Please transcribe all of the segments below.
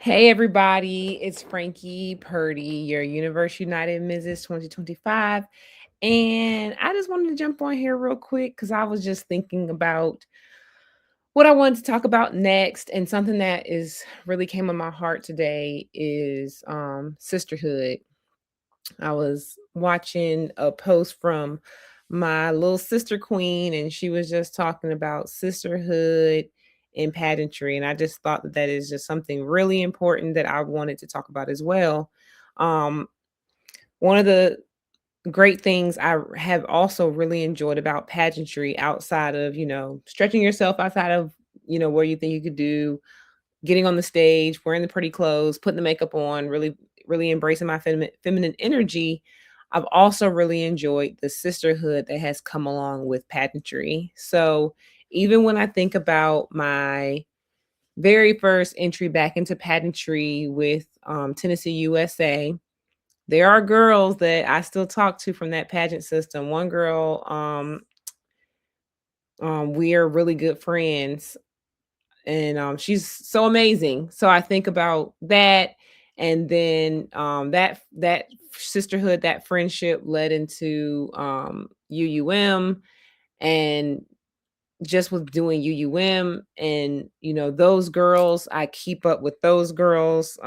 Hey everybody, it's Frankie Purdy, your Universe United Mrs. 2025. And I just wanted to jump on here real quick because I was just thinking about what I wanted to talk about next. And something that is really came on my heart today is sisterhood. I was watching a post from my little sister queen, and she was just talking about sisterhood and pageantry. And I just thought that that is just something really important that I wanted to talk about as well. Um, One of the great things have also really enjoyed about pageantry outside of, stretching yourself outside of, where you think you could do, getting on the stage, wearing the pretty clothes, putting the makeup on, really embracing my feminine energy. I've also really enjoyed the sisterhood that has come along with pageantry. So even when I think about my very first entry back into pageantry with Tennessee USA, there are girls that I still talk to from that pageant system. One girl, we are really good friends, and she's so amazing. So I think about that, and then that sisterhood, that friendship led into UUM, and just with doing UUM, and those girls, I keep up with those girls.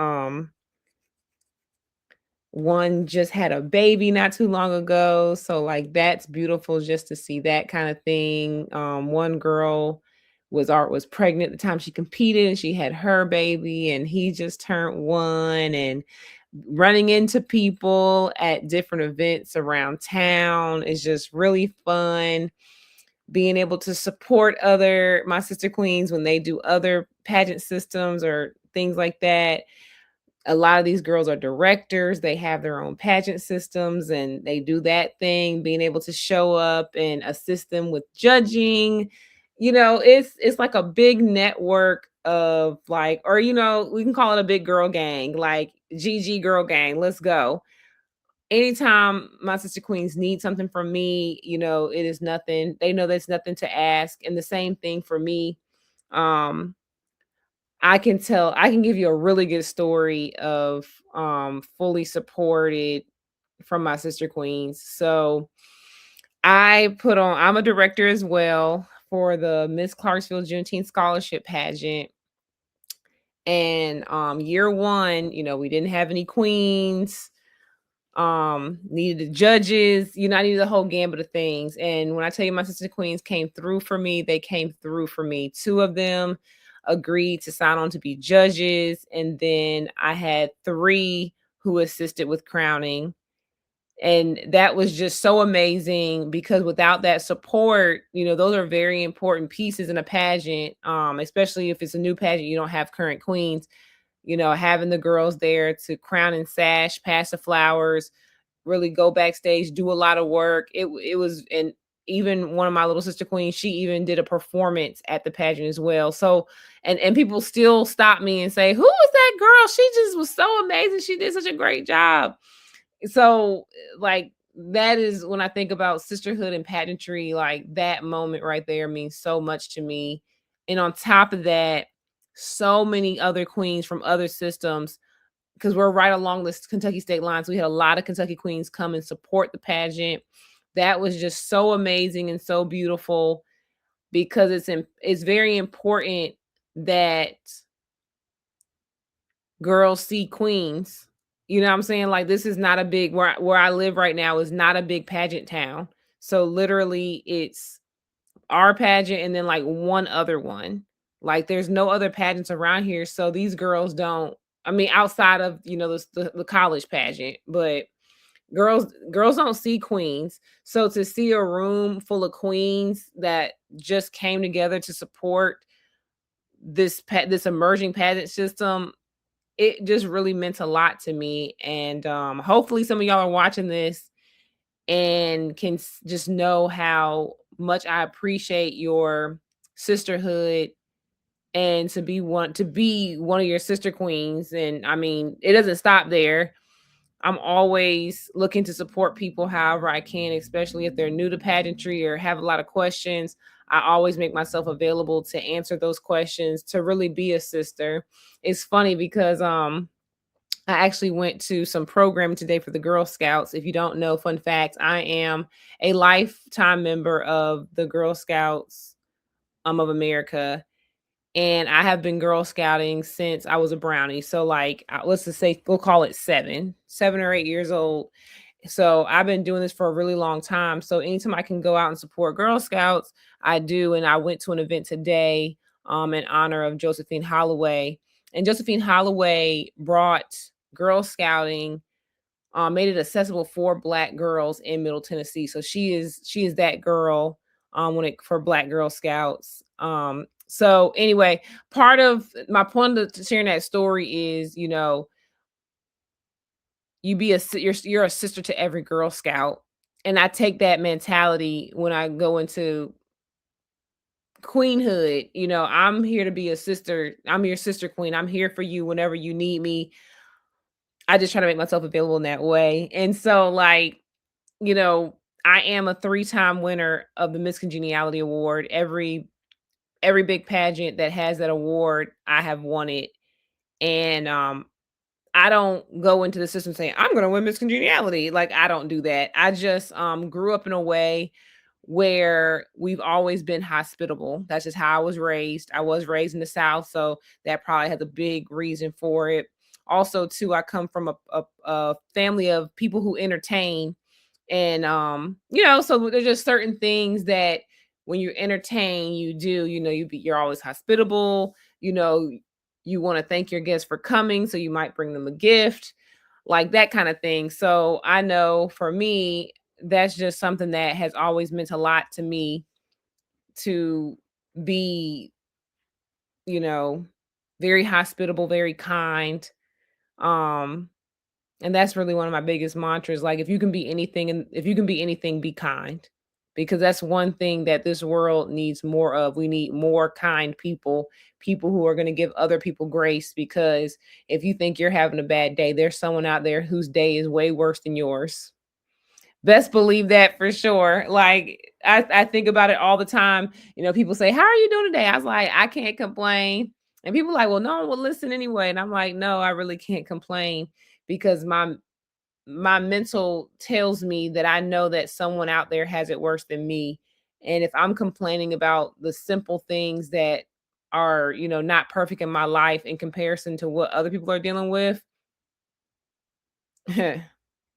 One just had a baby not too long ago, so, like, that's beautiful just to see that kinda thing. One girl was pregnant at the time she competed, and she had her baby, and he just turned 1, and running into people at different events around town is just really fun. Being able to support other my sister queens when they do other pageant systems or things like that. A lot of these girls are directors, they have their own pageant systems, and they do that thing, being able to show up and assist them with judging. It's like a big network of, like, or we can call it a big girl gang, like GG girl gang, let's go. Anytime my sister queens need something from me, it is nothing. They know there's nothing to ask. And the same thing for me. Um, I can give you a really good story of fully supported from my sister queens. So I'm a director as well for the Miss Clarksville Juneteenth Scholarship Pageant. And year one, we didn't have any queens, needed the judges, I needed a whole gambit of things. And when I tell you my sister queens came through for me, they came through for me. Two of them agreed to sign on to be judges, and then I had three who assisted with crowning. And that was just so amazing because without that support, those are very important pieces in a pageant, especially if it's a new pageant, you don't have current queens. Having the girls there to crown and sash, pass the flowers, really go backstage, do a lot of work. It was, and even one of my little sister queens, she even did a performance at the pageant as well. So, and people still stop me and say, "Who was that girl? She just was so amazing. She did such a great job." So, like, that is when I think about sisterhood and pageantry, like that moment right there means so much to me. And on top of that, so many other queens from other systems, because we're right along this Kentucky state line. So we had a lot of Kentucky queens come and support the pageant. That was just so amazing and so beautiful because it's very important that girls see queens. You know what I'm saying? Like, this is not a big, where I live right now is not a big pageant town. So literally it's our pageant and then like one other one. Like, there's no other pageants around here. So these girls don't, I mean, outside of, the college pageant, but girls don't see queens. So to see a room full of queens that just came together to support this emerging pageant system, it just really meant a lot to me. And hopefully some of y'all are watching this and can just know how much I appreciate your sisterhood, and to be one of your sister queens. And I mean, it doesn't stop there. I'm always looking to support people however I can, especially if they're new to pageantry or have a lot of questions. I always make myself available to answer those questions, to really be a sister. It's funny because I actually went to some programming today for the Girl Scouts. If you don't know, fun fact, I am a lifetime member of the Girl Scouts of America. And I have been Girl Scouting since I was a brownie. So like let's just say we'll call it 7 or 8 years old. So I've been doing this for a really long time. So anytime I can go out and support Girl Scouts, I do. And I went to an event today in honor of Josephine Holloway. And Josephine Holloway brought Girl Scouting, made it accessible for Black girls in Middle Tennessee. So she is that girl when it for Black Girl Scouts. So anyway, part of my point to sharing that story is, you be you're a sister to every Girl Scout, and I take that mentality when I go into queenhood. I'm here to be a sister. I'm your sister queen. I'm here for you whenever you need me. I just try to make myself available in that way. And so like, you know, I am a three-time winner of the Miss Congeniality Award. Every big pageant that has that award, I have won it. And I don't go into the system saying, I'm gonna win Miss Congeniality. Like, I don't do that. I just grew up in a way where we've always been hospitable. That's just how I was raised. I was raised in the South, so that probably has a big reason for it. Also, too, I come from a family of people who entertain, and so there's just certain things that when you entertain, you do, you're always hospitable, you want to thank your guests for coming, so you might bring them a gift, like that kind of thing. So I know for me, that's just something that has always meant a lot to me, to be, you know, very hospitable, very kind. Um, and that's really one of my biggest mantras. Like, if you can be anything, and if you can be anything, be kind. Because that's one thing that this world needs more of. We need more kind people, people who are going to give other people grace. Because if you think you're having a bad day, there's someone out there whose day is way worse than yours. Best believe that for sure. Like, I think about it all the time. People say, "How are you doing today?" I was like, "I can't complain." And people are like, "Well, no one will listen anyway." And I'm like, "No, I really can't complain, because my mental tells me that I know that someone out there has it worse than me. And if I'm complaining about the simple things that are, not perfect in my life in comparison to what other people are dealing with,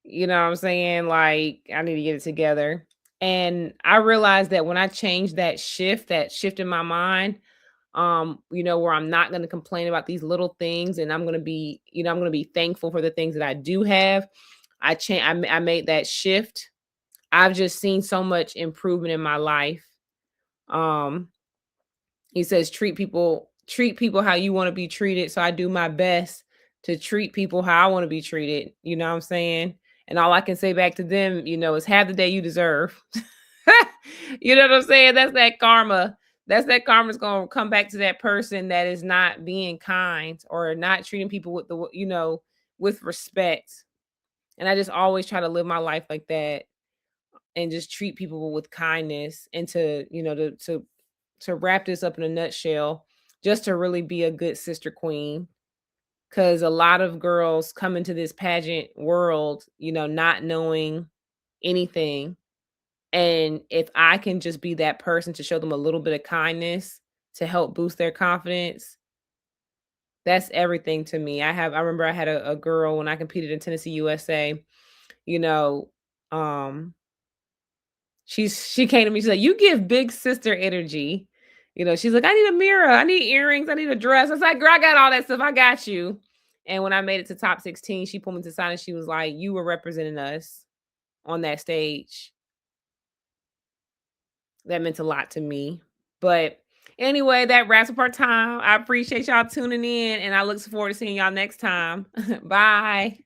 you know what I'm saying? Like, I need to get it together. And I realized that when I changed that shift in my mind, where I'm not going to complain about these little things, and I'm going to be, I'm going to be thankful for the things that I do have. I made that shift. I've just seen so much improvement in my life. Um, he says, treat people how you want to be treated. So I do my best to treat people how I want to be treated. You know what I'm saying? And all I can say back to them, is have the day you deserve. You know what I'm saying? That's that karma. That's that karma's gonna come back to that person that is not being kind, or not treating people with with respect. And I just always try to live my life like that, and just treat people with kindness, and to wrap this up in a nutshell, just to really be a good sister queen. Because a lot of girls come into this pageant world, not knowing anything. And if I can just be that person to show them a little bit of kindness to help boost their confidence, that's everything to me. I remember I had a girl when I competed in Tennessee, USA, you know, um, she came to me, she's like, "You give big sister energy." She's like, "I need a mirror, I need earrings, I need a dress." I was like, "Girl, I got all that stuff. I got you." And when I made it to top 16, she pulled me to the side and she was like, "You were representing us on that stage." That meant a lot to me. But anyway, that wraps up our time. I appreciate y'all tuning in, and I look forward to seeing y'all next time. Bye.